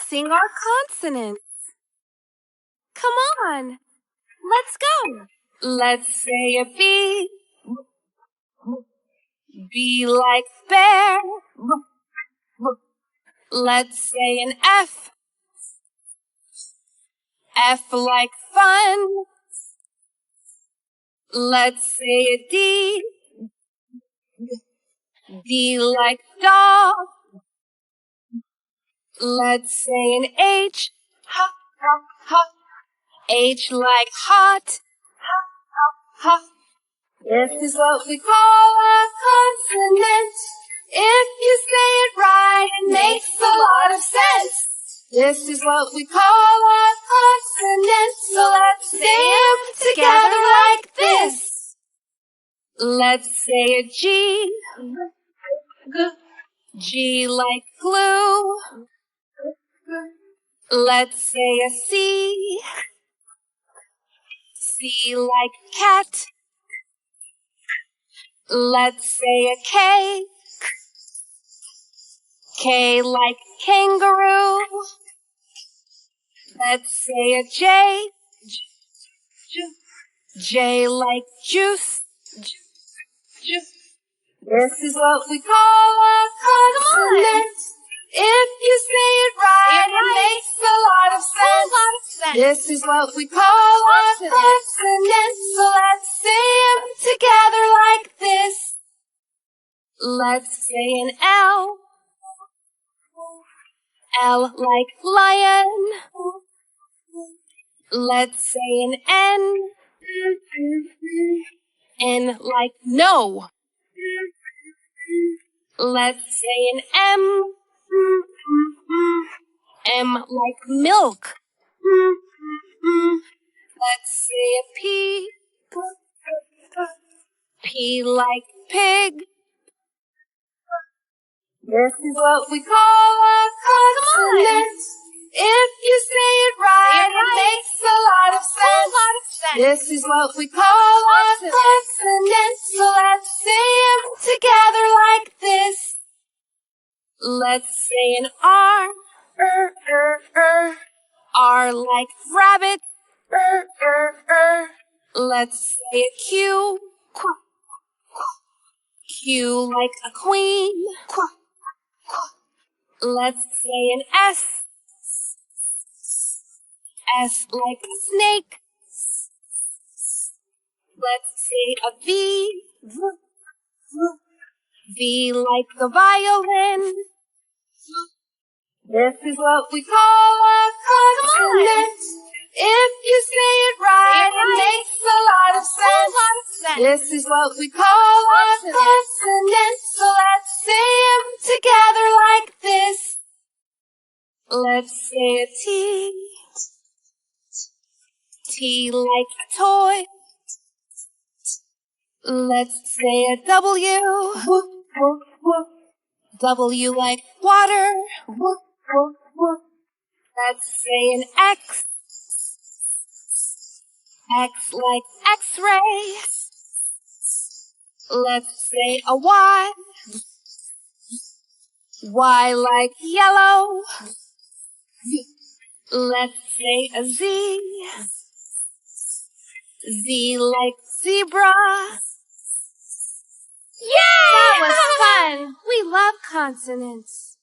sing our consonants. Come on, let's go. Let's say a B. B like bear. Let's say an F. F like fun. Let's say a D. D like dog. Let's say an H. H like hot. This is what we call a consonant. If you say it right, it makes a lot of sense. This is what we call a consonant. So let's say them together like this. Let's say a G. G like glue. Let's say a C. C like cat. Let's say a K. K like kangaroo. Let's say a J. J like juice. This is what we call a consonant. If you say it right, it makes a lot of sense. This is what we call a consonant. So let's say them together like this. Let's say an L. L like lion. Let's say an N. N like no. Let's say an M. M like milk. Let's say a P. P like pig. This is what we call a consonant. If you say it right, it makes a lot of sense. This is what we call a consonant. So let's say them together like this. Let's say an R. R like rabbit. Let's say a Q. Q like a queen. Let's say an S. S like a snake. Let's say a V. V like the violin. This is what we call a consonant. If you say it right, it makes a lot of sense. This is what we call a consonant. So let's say them together like this. Let's say a T. T like a toy. Let's say a W. W like water. Let's say an X. X like X-ray. Let's say a Y. Y like yellow. Let's say a Z. Z like zebra. Yay! That was fun. We love consonants.